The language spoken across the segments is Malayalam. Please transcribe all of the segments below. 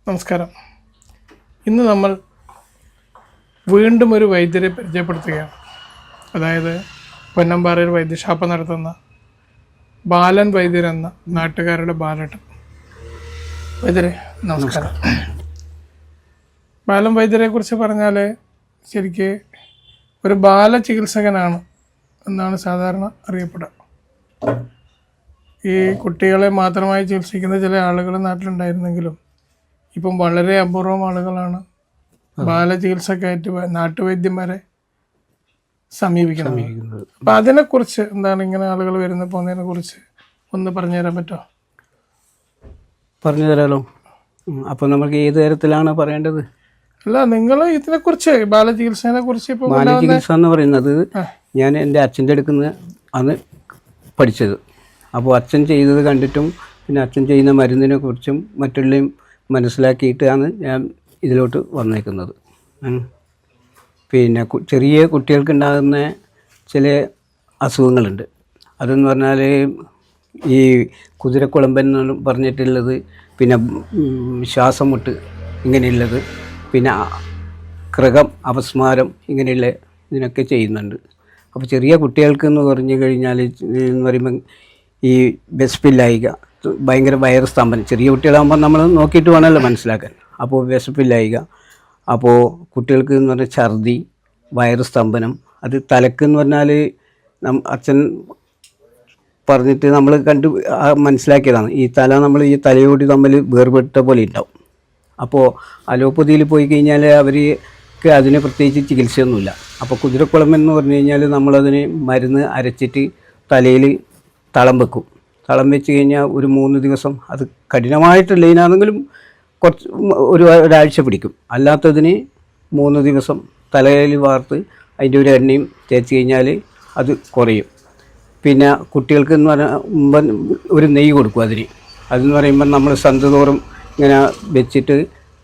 നമസ്കാരം. ഇന്ന് നമ്മൾ വീണ്ടും ഒരു വൈദ്യരെ പരിചയപ്പെടുത്തുകയാണ്. അതായത് പൊന്നമ്പാറയിൽ വൈദ്യശാപ്പ നടത്തുന്ന ബാലൻ വൈദ്യരെന്ന നാട്ടുകാരുടെ ബാലേട്ടൻ. വൈദ്യരെ നമസ്കാരം. ബാലൻ വൈദ്യരെ കുറിച്ച് പറഞ്ഞാൽ ശരിക്ക് ഒരു ബാല ചികിത്സകനാണ് എന്നാണ് സാധാരണ അറിയപ്പെടുക. ഈ കുട്ടികളെ മാത്രമായി ചികിത്സിക്കുന്ന ചില ആളുകൾ നാട്ടിലുണ്ടായിരുന്നെങ്കിലും ഇപ്പം വളരെ അപൂർവം ആളുകളാണ് ബാലചികിത്സക്കായിട്ട് നാട്ടുവൈദ്യന്മാരെ സമീപിക്കുന്നത്. അപ്പം അതിനെക്കുറിച്ച് എന്താണ്, ഇങ്ങനെ ആളുകൾ വരുന്ന പോകുന്നതിനെ കുറിച്ച് ഒന്ന് പറഞ്ഞു തരാൻ പറ്റുമോ? പറഞ്ഞു തരാമല്ലോ. അപ്പോൾ നമുക്ക് ഏത് തരത്തിലാണ് പറയേണ്ടത്? അല്ല, നിങ്ങൾ ഇതിനെക്കുറിച്ച് ബാലചികിത്സയെ കുറിച്ച് ഇപ്പോൾ ബാലചികിത്സ എന്ന് പറയുന്നത് ഞാൻ എൻ്റെ അച്ഛൻ്റെ അടുക്കുന്ന അന്ന് പഠിച്ചത്. അപ്പോൾ അച്ഛൻ ചെയ്തത് കണ്ടിട്ടും പിന്നെ അച്ഛൻ ചെയ്യുന്ന മരുന്നിനെ കുറിച്ചും മറ്റുള്ളവയും മനസ്സിലാക്കിയിട്ടാണ് ഞാൻ ഇതിലോട്ട് വന്നേക്കുന്നത്. പിന്നെ ചെറിയ കുട്ടികൾക്കുണ്ടാകുന്ന ചില അസുഖങ്ങളുണ്ട്. അതെന്ന് പറഞ്ഞാൽ ഈ കുതിരക്കുളമ്പൻ എന്ന് പറഞ്ഞിട്ടുള്ളത്, പിന്നെ ശ്വാസം മുട്ട് ഇങ്ങനെയുള്ളത്, പിന്നെ കൃകം അപസ്മാരം ഇങ്ങനെയുള്ള ഇതിനൊക്കെ ചെയ്യുന്നുണ്ട്. അപ്പോൾ ചെറിയ കുട്ടികൾക്കെന്ന് പറഞ്ഞു കഴിഞ്ഞാൽ എന്ന് പറയുമ്പം ഈ വിശപ്പില്ലായിക, ഭയങ്കര വയറ് സ്തംഭനം. ചെറിയ കുട്ടികളാകുമ്പോൾ നമ്മൾ നോക്കിയിട്ട് വേണമല്ലോ മനസ്സിലാക്കാൻ. അപ്പോൾ വിശപ്പില്ലായിക, അപ്പോൾ കുട്ടികൾക്ക് എന്ന് പറഞ്ഞാൽ ഛർദി, വയറ് സ്തംഭനം. അത് തലക്കെന്ന് പറഞ്ഞാൽ അച്ഛൻ പറഞ്ഞിട്ട് നമ്മൾ കണ്ട് മനസ്സിലാക്കിയതാണ്. ഈ തല നമ്മൾ ഈ തലയോടി തമ്മിൽ വേർപെട്ട പോലെ ഉണ്ടാവും. അപ്പോൾ അലോപ്പതിയിൽ പോയി കഴിഞ്ഞാൽ അവർക്ക് അതിന് പ്രത്യേകിച്ച് ചികിത്സയൊന്നുമില്ല. അപ്പോൾ കുതിരക്കുളമ്പൻ എന്ന് പറഞ്ഞു കഴിഞ്ഞാൽ നമ്മളതിന് മരുന്ന് അരച്ചിട്ട് തലയിൽ തളം വെക്കും. തളം വെച്ച് കഴിഞ്ഞാൽ ഒരു 3 ദിവസം, അത് കഠിനമായിട്ടുള്ളതിനാണെങ്കിലും ഒരാഴ്ച പിടിക്കും. അല്ലാത്തതിന് 3 ദിവസം തലയിൽ വാർത്ത് അതിൻ്റെ ഒരു എണ്ണയും തേച്ച് കഴിഞ്ഞാൽ അത് കുറയും. പിന്നെ കുട്ടികൾക്ക് എന്ന് പറഞ്ഞാൽ ഒരു നെയ്യ് കൊടുക്കും അതിന്. അതെന്ന് പറയുമ്പോൾ നമ്മൾ സന്തതോറും ഇങ്ങനെ വെച്ചിട്ട്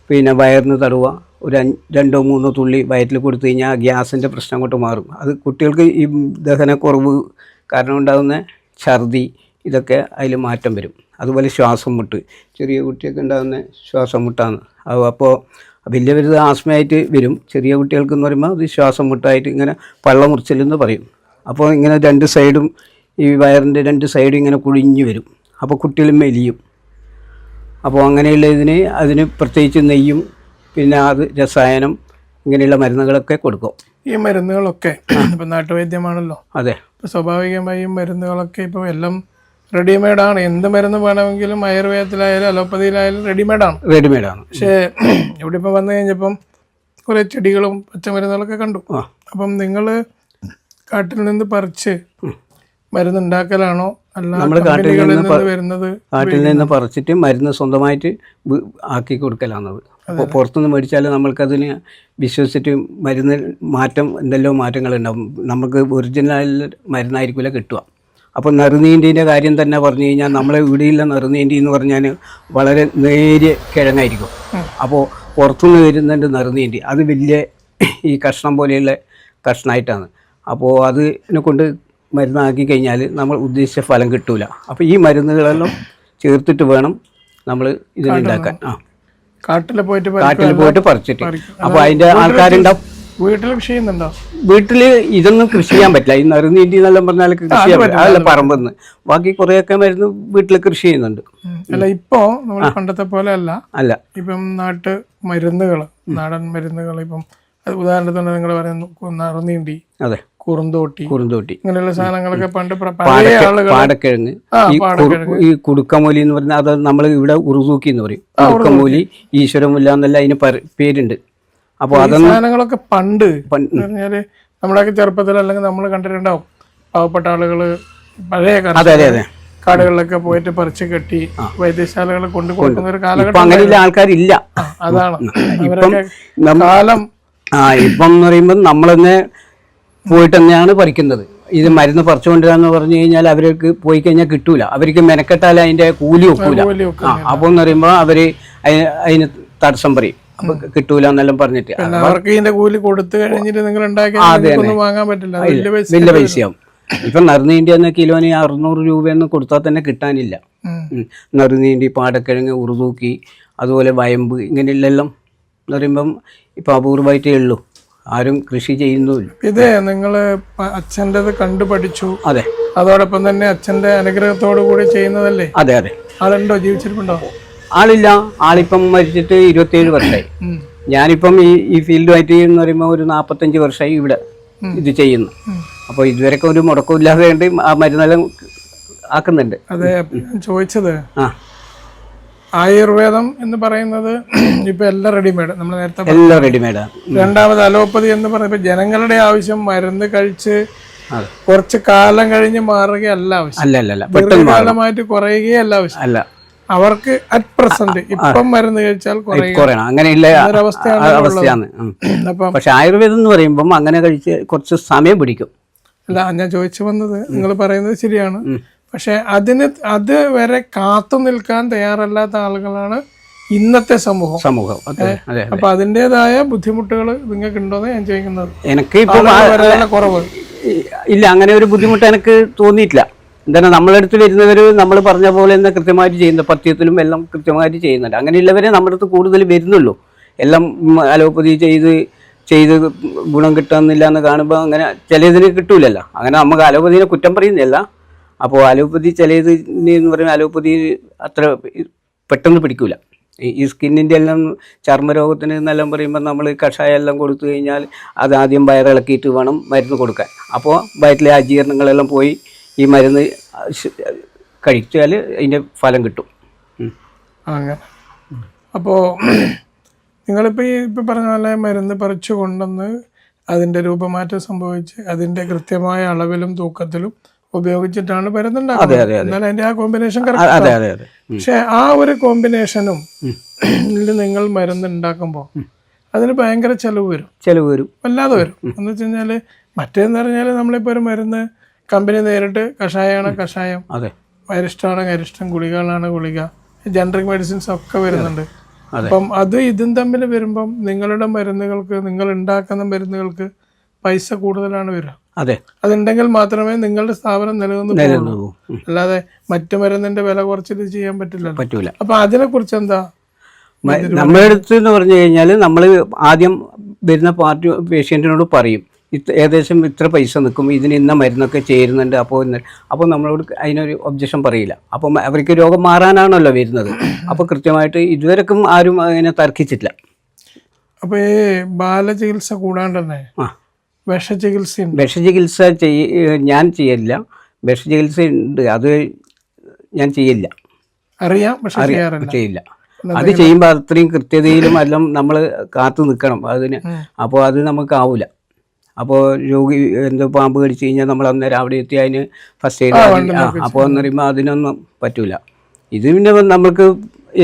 പിന്നെ വയറിന് തടവുക. ഒരു 2-3 തുള്ളി വയറ്റിൽ കൊടുത്തു കഴിഞ്ഞാൽ ഗ്യാസിൻ്റെ പ്രശ്നം കൊണ്ട് മാറും. അത് കുട്ടികൾക്ക് ഈ ദഹനക്കുറവ് കാരണം ഉണ്ടാകുന്ന ഛർദി ഇതൊക്കെ അതിൽ മാറ്റം വരും. അതുപോലെ ശ്വാസം മുട്ട്, ചെറിയ കുട്ടിയൊക്കെ ഉണ്ടാകുന്ന ശ്വാസം മുട്ടാണ്. അപ്പോൾ വലിയവർ ആസ്മയായിട്ട് വരും. ചെറിയ കുട്ടികൾക്കെന്ന് പറയുമ്പോൾ അത് ശ്വാസം മുട്ടായിട്ട് ഇങ്ങനെ പള്ള മുറിച്ചലെന്ന് പറയും. അപ്പോൾ ഇങ്ങനെ 2 സൈഡും ഈ വയറിൻ്റെ 2 സൈഡും ഇങ്ങനെ കുഴിഞ്ഞു വരും. അപ്പോൾ കുട്ടികൾ മെലിയും. അപ്പോൾ അങ്ങനെയുള്ള അതിന് പ്രത്യേകിച്ച് നെയ്യും പിന്നെ അത് രസായനം ഇങ്ങനെയുള്ള മരുന്നുകളൊക്കെ കൊടുക്കും. ഈ മരുന്നുകളൊക്കെ ഇപ്പം നാട്ടുവൈദ്യമാണല്ലോ. അതെ. ഇപ്പോൾ സ്വാഭാവികമായും മരുന്നുകളൊക്കെ ഇപ്പോൾ എല്ലാം റെഡിമെയ്ഡാണ്. എന്ത് മരുന്ന് വേണമെങ്കിലും ആയുർവേദത്തിലായാലും അലോപ്പതിയിലായാലും റെഡിമെയ്ഡാണ്. പക്ഷേ ഇവിടെ ഇപ്പോൾ വന്നു കഴിഞ്ഞപ്പം കുറേ ചെടികളും പച്ചമരുന്നുകളൊക്കെ കണ്ടു. അപ്പം നിങ്ങൾ കാട്ടിൽ നിന്ന് പറിച്ച് മരുന്നുണ്ടാക്കലാണോ അല്ല നമ്മൾ കാട്ടിൽ നിന്ന് പറിച്ചിട്ട് മരുന്ന് സ്വന്തമായിട്ട് ആക്കി കൊടുക്കലാണത്. അപ്പോൾ പുറത്തുനിന്ന് മേടിച്ചാൽ നമ്മൾക്കതിന് വിശ്വസിച്ചിട്ട് മരുന്ന് എന്തെല്ലാം മാറ്റങ്ങളുണ്ടാവും. നമുക്ക് ഒറിജിനൽ മരുന്നായിരിക്കില്ല കിട്ടുക. അപ്പോൾ നെറുനീണ്ടിൻ്റെ കാര്യം തന്നെ പറഞ്ഞു കഴിഞ്ഞാൽ നമ്മളെ ഇവിടെയുള്ള നെറുനീണ്ടി എന്ന് പറഞ്ഞാൽ വളരെ നേരിയ കിഴങ്ങായിരിക്കും. അപ്പോൾ പുറത്തുനിന്ന് വരുന്നുണ്ട് നെറുനീണ്ടി, അത് വലിയ ഈ കഷ്ണം പോലെയുള്ള കഷ്ണമായിട്ടാണ്. അപ്പോൾ അതിനെ കൊണ്ട് മരുന്നാക്കി കഴിഞ്ഞാൽ നമ്മൾ ഉദ്ദേശിച്ച ഫലം കിട്ടൂല. അപ്പോൾ ഈ മരുന്നുകളെല്ലാം ചേർത്തിട്ട് വേണം നമ്മൾ ഇതിനുണ്ടാക്കാൻ. കാട്ടിൽ പോയിട്ട് പറിച്ചിട്ട്. അപ്പോൾ അതിൻ്റെ ആൾക്കാരുണ്ടാവും. വീട്ടിൽ കൃഷി ചെയ്യുന്നുണ്ടോ? വീട്ടിൽ ഇതൊന്നും കൃഷി ചെയ്യാൻ പറ്റില്ല. ഈ നറുനീണ്ടി എന്നെല്ലാം പറഞ്ഞാൽ കൃഷി ചെയ്യാൻ പറ്റില്ല. അതല്ല പറമ്പെന്ന്. ബാക്കി കുറേയൊക്കെ മരുന്ന് വീട്ടിൽ കൃഷി ചെയ്യുന്നുണ്ട്. അല്ല, ഇപ്പോ നമ്മൾ പണ്ടത്തെ പോലെ അല്ല. ഇപ്പം നാട്ടു മരുന്നുകൾ, നാടൻ മരുന്നുകൾ, ഇപ്പം ഉദാഹരണത്തിന് നിങ്ങൾ പറയുന്നു നറുനീണ്ടി, അതെ, കുറുന്തോട്ടി ഇങ്ങനെയുള്ള സാധനങ്ങളൊക്കെ പണ്ട് പാടക്കിഴങ്ങ്, ഈ കുടുക്കമൂലി എന്ന് പറഞ്ഞാൽ അത് നമ്മൾ ഇവിടെ ഉറുതൂക്കി എന്ന് പറയും. കുടുക്കമൂലി, ഈശ്വരമുല്ല എന്നല്ല അതിന് പേരുണ്ട്. അപ്പോൾ സാധനങ്ങളൊക്കെ പണ്ട് പറഞ്ഞാല് നമ്മളൊക്കെ ചെറുപ്പത്തിൽ അല്ലെങ്കിൽ നമ്മൾ കണ്ടിട്ടുണ്ടാവും. പാവപ്പെട്ട ആളുകള് പഴയ കാടുകളിലൊക്കെ പോയിട്ട് പറിച്ച് കെട്ടി വൈദ്യശാലകളെ കൊണ്ട് കൊടുക്കുന്ന ഒരു കാലഘട്ടം. അങ്ങനെയുള്ള ആൾക്കാരില്ല. അതാണ് കാലം. ഇപ്പം എന്ന് പറയുമ്പോൾ നമ്മളെന്നെ പോയിട്ട് തന്നെയാണ് പറിക്കുന്നത്. ഇത് മരുന്ന് പറിച്ചുകൊണ്ടിരാന്ന് പറഞ്ഞു കഴിഞ്ഞാൽ അവർക്ക് പോയി കഴിഞ്ഞാൽ കിട്ടൂല. അവർക്ക് മെനക്കെട്ടാൽ അതിന്റെ കൂലി ഒക്കൂല. അപ്പോൾ എന്ന് പറയുമ്പോൾ അവര് അതിന് തടസ്സം പറയും. അപ്പൊ കിട്ടൂല എന്നെല്ലാം പറഞ്ഞിട്ട് അവർക്ക് ഇതിന്റെ കൂലി കൊടുത്തു കഴിഞ്ഞിട്ട് നിങ്ങൾ വാങ്ങാൻ പറ്റില്ല, വലിയ പൈസയാവും. ഇപ്പൊ നറുനീണ്ടി എന്ന കിലോന് 600 രൂപയൊന്നും കൊടുത്താൽ തന്നെ കിട്ടാനില്ല. നറുനീണ്ടി, പാടക്കിഴങ്ങ്, ഉറുതൂക്കി, അതുപോലെ വയമ്പ്, ഇങ്ങനെയെല്ലാം എന്ന് പറയുമ്പം ഇപ്പം അപൂർവമായിട്ടേ ഉള്ളൂ, ആരും കൃഷി ചെയ്യുന്നുമില്ല. ഇതേ നിങ്ങൾ അച്ഛൻ്റെത് കണ്ടു പഠിച്ചു, അതെ, അതോടൊപ്പം തന്നെ അച്ഛൻ്റെ അനുഗ്രഹത്തോടു കൂടി ചെയ്യുന്നതല്ലേ? അതെ അതെ. ആളുണ്ടോ, ജീവിച്ചിരിപ്പുണ്ടോ? ആളില്ല, ആളിപ്പം മരിച്ചിട്ട് 27 വർഷമായി. ഞാനിപ്പം ഈ ഫീൽഡുമായിട്ട് എന്ന് പറയുമ്പോൾ ഒരു 45 വർഷമായി ഇവിടെ ഇത് ചെയ്യുന്നു. അപ്പോൾ ഇതുവരെയൊക്കെ ഒരു മുടക്കമില്ലാതെ കൊണ്ട് ആ മരുന്നെല്ലാം ആക്കുന്നുണ്ട്. അതെ, ഞാൻ ചോദിച്ചത് ആ, ആയുർവേദം എന്ന് പറയുന്നത് ഇപ്പൊ എല്ലാം റെഡിമെയ്ഡ്, നമ്മൾ നേരത്തെ എല്ലാം റെഡിമെയ്ഡാണ്. രണ്ടാമത് അലോപ്പതി എന്ന് പറയുമ്പോൾ ജനങ്ങളുടെ ആവശ്യം മരുന്ന് കഴിച്ച് കുറച്ച് കാലം കഴിഞ്ഞ് മാറുകയല്ല ആവശ്യം, അല്ല ദീർഘകാലമായിട്ട് കുറയുകയല്ല ആവശ്യം. അല്ല, അവർക്ക് അറ്റ് പ്രസന്റ് ഇപ്പം മരുന്ന് കഴിച്ചാൽ കുറയണം, അങ്ങനെയില്ല അവസ്ഥയാണ്. പക്ഷെ ആയുർവേദം എന്ന് പറയുമ്പം അങ്ങനെ കഴിച്ച് കുറച്ച് സമയം പിടിക്കും. അല്ല, ഞാൻ ചോദിച്ചു വന്നത്, നിങ്ങൾ പറയുന്നത് ശരിയാണ്, പക്ഷെ അത് വരെ കാത്തു നിൽക്കാൻ തയ്യാറല്ലാത്ത ആളുകളാണ് ഇന്നത്തെ സമൂഹം. അപ്പൊ അതിൻ്റെതായ ബുദ്ധിമുട്ടുകൾ നിങ്ങൾക്ക് ഉണ്ടോന്ന് ഞാൻ ചോദിക്കുന്നത്. എനിക്ക് ഇപ്പൊ കുറവ് ഇല്ല, അങ്ങനെ ഒരു ബുദ്ധിമുട്ട് എനിക്ക് തോന്നിയിട്ടില്ല. എന്താണ്, നമ്മളടുത്ത് വരുന്നവർ നമ്മൾ പറഞ്ഞ പോലെ തന്നെ കൃത്യമായിട്ട് ചെയ്യുന്നത്, പഥ്യത്തിലും എല്ലാം കൃത്യമായിട്ട് ചെയ്യുന്നുണ്ട്. അങ്ങനെയുള്ളവരെ നമ്മുടെ അടുത്ത് കൂടുതൽ വരുന്നുള്ളൂ. എല്ലാം അലോപ്പതി ചെയ്ത് ഗുണം കിട്ടുന്നില്ല എന്ന് കാണുമ്പോൾ അങ്ങനെ ചിലതിന് കിട്ടൂലല്ലോ. അങ്ങനെ നമുക്ക് അലോപ്പതിനെ കുറ്റം പറയുന്നില്ല. അപ്പോൾ അലോപ്പതി ചിലതിന് എന്ന് പറയുമ്പോൾ അലോപ്പതി അത്ര പെട്ടെന്ന് പിടിക്കൂല. ഈ സ്കിന്നിൻ്റെ എല്ലാം ചർമ്മരോഗത്തിന് എന്നെല്ലാം പറയുമ്പോൾ നമ്മൾ കഷായം എല്ലാം കൊടുത്തു കഴിഞ്ഞാൽ അത് ആദ്യം വയറിളക്കിയിട്ട് വേണം മരുന്ന് കൊടുക്കാൻ. അപ്പോൾ വയറ്റിലെ അജീർണങ്ങളെല്ലാം പോയി ഈ മരുന്ന് കഴിച്ചാൽ അതിൻ്റെ ഫലം കിട്ടും. അങ്ങനെ അപ്പോൾ നിങ്ങളിപ്പോൾ ഇപ്പം പറഞ്ഞ പോലെ മരുന്ന് പറിച്ചു കൊണ്ടുവന്ന് അതിൻ്റെ രൂപമാറ്റം സംഭവിച്ച് അതിൻ്റെ കൃത്യമായ അളവിലും തൂക്കത്തിലും ഉപയോഗിച്ചിട്ടാണ് മരുന്നുണ്ടാക്കുന്നത്. എന്നാൽ അതിൻ്റെ ആ കോമ്പിനേഷൻ കറക്റ്റ്. പക്ഷെ ആ ഒരു കോമ്പിനേഷനും നിങ്ങൾ മരുന്ന് ഉണ്ടാക്കുമ്പോൾ അതിന് ഭയങ്കര ചെലവ് വരും, വല്ലാതെ വരും. എന്ന് വെച്ച് കഴിഞ്ഞാൽ മറ്റേന്ന് പറഞ്ഞാൽ നമ്മളിപ്പോൾ ഒരു മരുന്ന് കമ്പനി നേരിട്ട് കഷായമാണ് കഷായം, അരിഷ്ടമാണ് അരിഷ്ടം, ഗുളികകളാണ് ഗുളിക, ജനറിക് മെഡിസിൻസ് ഒക്കെ വരുന്നുണ്ട്. അപ്പം ഇതും തമ്മിൽ വരുമ്പം നിങ്ങളുടെ മരുന്നുകൾക്ക്, നിങ്ങൾ ഉണ്ടാക്കുന്ന മരുന്നുകൾക്ക് പൈസ കൂടുതലാണ് വരിക. അതുണ്ടെങ്കിൽ മാത്രമേ നിങ്ങളുടെ സ്ഥാപനം നിലനിന്നു. അല്ലാതെ മറ്റു മരുന്നിന്റെ വില കുറച്ചിട്ട് ചെയ്യാൻ പറ്റില്ല. അപ്പൊ അതിനെ കുറിച്ച് എന്താ നമ്മുടെ അടുത്ത് എന്ന് പറഞ്ഞു കഴിഞ്ഞാൽ, നമ്മൾ ആദ്യം വരുന്ന പേഷ്യൻറ്റിനോട് പറയും ഏകദേശം ഇത്ര പൈസ നിൽക്കും, ഇതിന് ഇന്ന മരുന്നൊക്കെ ചേരുന്നുണ്ട്. അപ്പോൾ നമ്മളോട് അതിനൊരു ഒബ്ജക്ഷൻ പറയില്ല. അപ്പം അവർക്ക് രോഗം മാറാനാണല്ലോ വരുന്നത്. അപ്പോൾ കൃത്യമായിട്ട് ഇതുവരെക്കും ആരും അങ്ങനെ തർക്കിച്ചിട്ടില്ല. അപ്പോൾ ഈ ബാലചികിത്സ കൂടാണ്ട് തന്നെ വിഷചികിത്സ ഞാൻ ചെയ്യില്ല. വിഷചികിത്സ ഉണ്ട്, അത് ഞാൻ ചെയ്യില്ല, ചെയ്യില്ല. അത് ചെയ്യുമ്പോൾ അത്രയും കൃത്യതയിലും എല്ലാം നമ്മൾ കാത്തു നിൽക്കണം അതിന്. അപ്പോൾ അത് നമുക്കാവില്ല. അപ്പോൾ രോഗി എന്തോ പാമ്പ് കടിച്ചു കഴിഞ്ഞാൽ നമ്മൾ അന്നേരം അവിടെ എത്തി അതിന് ഫസ്റ്റ് എയ്ഡ്, അപ്പോൾ എന്ന് പറയുമ്പോൾ അതിനൊന്നും പറ്റൂല. ഇത് പിന്നെ നമുക്ക്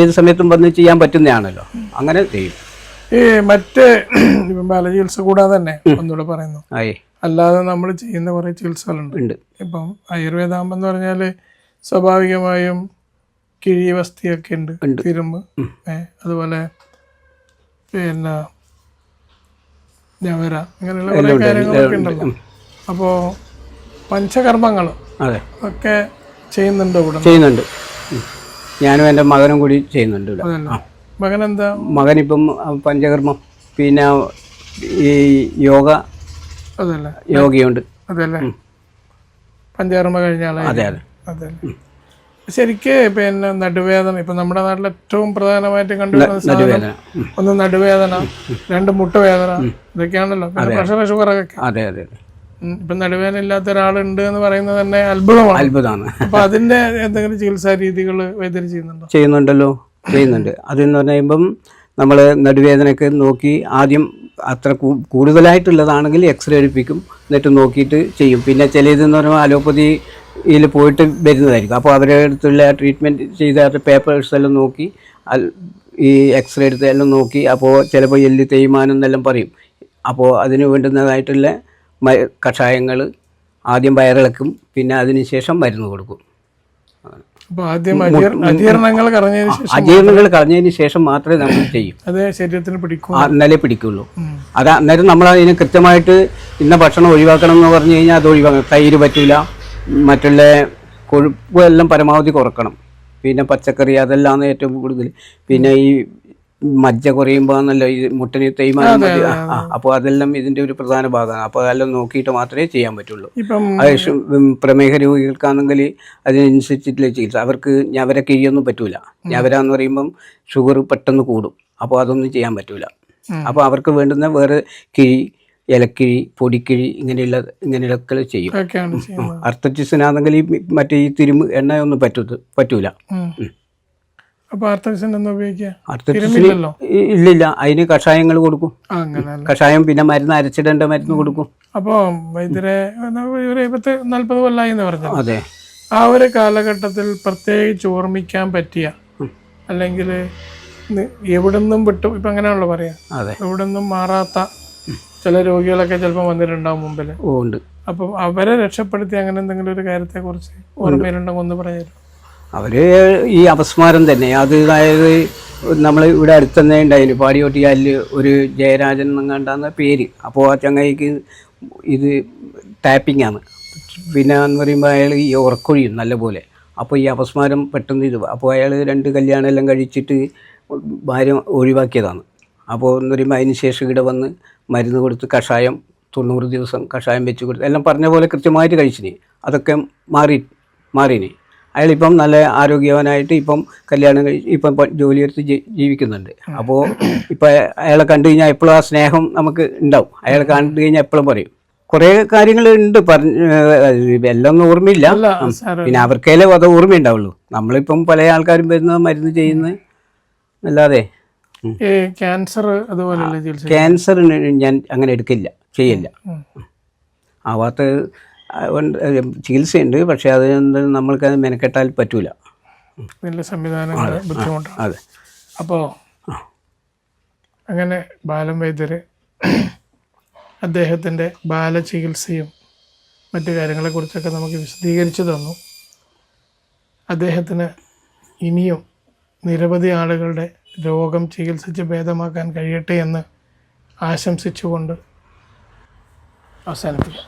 ഏത് സമയത്തും വന്ന് ചെയ്യാൻ പറ്റുന്നതാണല്ലോ, അങ്ങനെ ചെയ്യും. ഈ മറ്റ് ബാലചികിത്സ കൂടാതെ തന്നെ ഒന്നുകൂടെ പറയുന്നു, അല്ലാതെ നമ്മൾ ചെയ്യുന്ന കുറേ ചികിത്സകളുണ്ട്. ഇപ്പം ആയുർവേദാകുമ്പം എന്ന് പറഞ്ഞാൽ സ്വാഭാവികമായും കിഴിവസ്തിയൊക്കെ ഉണ്ട്, തിരുമ്പ്, അതുപോലെ പിന്നെ ഞവര, അങ്ങനെയുള്ള കുറേ കാര്യങ്ങളൊക്കെ ഉണ്ടല്ലോ. അപ്പോൾ പഞ്ചകർമ്മങ്ങൾ ഒക്കെ ചെയ്യുന്നുണ്ട് ഇവിടെ? ചെയ്യുന്നുണ്ട്. ഞാനും എൻ്റെ മകനും കൂടി ചെയ്യുന്നുണ്ട് ഇവിടെ. മകൻ എന്താ? മകനിപ്പം പഞ്ചകർമ്മം, പിന്നെ ഈ യോഗ, അതല്ലേ, യോഗയുണ്ട്. അതല്ലേ, പഞ്ചകർമ്മ കഴിഞ്ഞാൽ. അതെ. ശരിക്ക് പിന്നെ നടുവേദന, ഇപ്പൊ നമ്മുടെ നാട്ടിൽ ഏറ്റവും പ്രധാനമായിട്ട് കണ്ടുവരുന്ന ഒന്ന് നടുവേദന, രണ്ട് മുട്ടുവേദന, ഇതൊക്കെയാണല്ലോ. പ്രഷർ, ഷുഗറൊക്കെ. ഇപ്പൊ നടുവേദന ഇല്ലാത്ത ഒരാളുണ്ട് എന്ന് പറയുന്നത് തന്നെ അത്ഭുതമാണ്. അപ്പൊ അതിന്റെ എന്തെങ്കിലും ചികിത്സാ രീതികൾ വൈദ്യര് ചെയ്യുന്നുണ്ടല്ലോ? ചെയ്യുന്നുണ്ട്. അതെന്ന് പറയുമ്പം നമ്മൾ നടുവേദനയൊക്കെ നോക്കി ആദ്യം അത്ര കൂടുതലായിട്ടുള്ളതാണെങ്കിൽ എക്സ്റേ എടുപ്പിക്കും, എന്നിട്ട് നോക്കിയിട്ട് ചെയ്യും. പിന്നെ ചിലതെന്ന് പറയുമ്പോൾ അലോപ്പതിയിൽ പോയിട്ട് വരുന്നതായിരിക്കും. അപ്പോൾ അവരുടെ അടുത്തുള്ള ട്രീറ്റ്മെൻറ്റ് ചെയ്ത പേപ്പേഴ്സ് എല്ലാം നോക്കി ഈ എക്സ്റേ എടുത്ത് എല്ലാം നോക്കി, അപ്പോൾ ചിലപ്പോൾ എല്ല് തേയ്മാനം എന്നെല്ലാം പറയും. അപ്പോൾ അതിന് വേണ്ടുന്നതായിട്ടുള്ള കഷായങ്ങൾ ആദ്യം വയറിളക്കും, പിന്നെ അതിന് ശേഷം മരുന്ന് കൊടുക്കും. അജീർണങ്ങൾ കളഞ്ഞതിന് ശേഷം മാത്രമേ നമ്മൾ ചെയ്യും. എന്നാലേ പിടിക്കുള്ളൂ. അത് അന്നേരം നമ്മൾ അതിന് കൃത്യമായിട്ട് ഇന്ന ഭക്ഷണം ഒഴിവാക്കണം എന്ന് പറഞ്ഞു കഴിഞ്ഞാൽ അത് ഒഴിവാക്കണം. തൈര് പറ്റില്ല, മറ്റുള്ള കൊഴുപ്പ് എല്ലാം പരമാവധി കുറക്കണം. പിന്നെ പച്ചക്കറി അതെല്ലാം ഏറ്റവും കൂടുതൽ. പിന്നെ ഈ മജ്ജ കുറയുമ്പോൾ ആണല്ലോ ഈ മുട്ടന് തേയ്മാനം മജ്ജ. അപ്പോൾ അതെല്ലാം ഇതിൻ്റെ ഒരു പ്രധാന ഭാഗമാണ്. അപ്പോൾ അതെല്ലാം നോക്കിയിട്ട് മാത്രമേ ചെയ്യാൻ പറ്റുള്ളൂ. ഇപ്പം പ്രമേഹ രോഗികൾക്കാണെങ്കിൽ അതിനനുസരിച്ചിട്ടുള്ള ചികിത്സ. അവർക്ക് ഞവര കിഴിയൊന്നും പറ്റൂല. ഞവര എന്ന് പറയുമ്പം ഷുഗർ പെട്ടെന്ന് കൂടും. അപ്പോൾ അതൊന്നും ചെയ്യാൻ പറ്റൂല. അപ്പോൾ അവർക്ക് വേണ്ടുന്ന വേറെ കിഴി, ഇലക്കിഴി, പൊടിക്കിഴി ഇങ്ങനെയൊക്കെ ചെയ്യും. അർത്തറ്റിസിനാണെങ്കിൽ ഈ മറ്റേ ഈ തിരുമ്പ് എണ്ണയൊന്നും പറ്റൂല. അപ്പൊ ആർത്തസിന് എന്താ ഉപയോഗിക്കുക? അർത്തറ്റിസിന് ഇല്ലില്ല, അതിന് കഷായങ്ങൾ കൊടുക്കും. കഷായം പിന്നെ മരുന്ന് അരച്ചിടേണ്ട മരുന്ന് കൊടുക്കും. അപ്പോ വൈദ്യരെ 40 കൊല്ലമായി എന്ന് പറഞ്ഞു. അതെ. ആ ഒരു കാലഘട്ടത്തിൽ പ്രത്യേകിച്ച് ഓർമ്മിക്കാൻ പറ്റിയ അല്ലെങ്കിൽ എവിടുന്നും വിട്ടു ഇപ്പൊ അങ്ങനെയാണല്ലോ പറയാ, എവിടുന്നും മാറാത്ത ചില രോഗികളൊക്കെ ചിലപ്പോൾ വന്നിട്ടുണ്ടാവും മുമ്പിൽ. ഉണ്ട്. അപ്പൊ അവരെ രക്ഷപ്പെടുത്തി അങ്ങനെ എന്തെങ്കിലും ഒരു കാര്യത്തെ കുറിച്ച് ഓർമ്മയിലുണ്ടെങ്കിൽ ഒന്ന് പറഞ്ഞു. അവര് ഈ അപസ്മാരം തന്നെ അത്, അതായത് നമ്മൾ ഇവിടെ അടുത്ത് തന്നെ ഉണ്ടായിരുന്നു പാടിയോട്ടിയാലിൽ ഒരു ജയരാജൻ എന്നങ്ങാണ്ടാന്ന പേര്. അപ്പോൾ ആ ചങ്ങായിക്ക് ഇത് ടാപ്പിംഗ് ആണ്. പിന്നെ എന്ന് പറയുമ്പോൾ അയാൾ ഈ ഉറക്കൊഴിയും നല്ലപോലെ. അപ്പോൾ ഈ അപസ്മാരം പെട്ടെന്ന് ഇത്, അപ്പോൾ അയാൾ 2 കല്യാണം എല്ലാം കഴിച്ചിട്ട് ഭാര്യ ഒഴിവാക്കിയതാണ്. അപ്പോൾ എന്ന് പറയുമ്പോൾ അതിന് ശേഷം ഇവിടെ വന്ന് മരുന്ന് കൊടുത്ത് കഷായം 90 ദിവസം കഷായം വെച്ച് കൊടുത്ത് എല്ലാം പറഞ്ഞ പോലെ കൃത്യമായിട്ട് കഴിച്ചിന്. അതൊക്കെ മാറിനി. അയാളിപ്പം നല്ല ആരോഗ്യവാനായിട്ട് ഇപ്പം കല്യാണം കഴിച്ച് ഇപ്പം ജോലിയെടുത്ത് ജീവിക്കുന്നുണ്ട്. അപ്പോൾ ഇപ്പം അയാളെ കണ്ടു കഴിഞ്ഞാൽ എപ്പോഴും ആ സ്നേഹം നമുക്ക് ഉണ്ടാവും. അയാളെ കണ്ടു കഴിഞ്ഞാൽ എപ്പോഴും പറയും. കുറേ കാര്യങ്ങളുണ്ട് എല്ലാം ഒന്നും ഓർമ്മയില്ല. പിന്നെ അവർക്കേലേ അത് ഓർമ്മയുണ്ടാവുള്ളൂ. നമ്മളിപ്പം പല ആൾക്കാരും വരുന്ന മരുന്ന് ചെയ്യുന്ന അല്ലാതെ. ക്യാൻസറിന് ഞാൻ അങ്ങനെ ചെയ്യില്ല. ആവാത്ത ചികിത്സയുണ്ട്, പക്ഷെ അത് നമ്മൾക്കത് മെനക്കെട്ടാൽ പറ്റൂല. അതെ. അപ്പോൾ അങ്ങനെ ബാലൻ വൈദ്യർ അദ്ദേഹത്തിൻ്റെ ബാലചികിത്സയും മറ്റു കാര്യങ്ങളെക്കുറിച്ചൊക്കെ നമുക്ക് വിശദീകരിച്ചു തന്നു. അദ്ദേഹത്തിന് ഇനിയും നിരവധി ആളുകളുടെ രോഗം ചികിത്സിച്ച് ഭേദമാക്കാൻ കഴിയട്ടെ എന്ന് ആശംസിച്ചുകൊണ്ട് അവസാനിപ്പിക്കാം.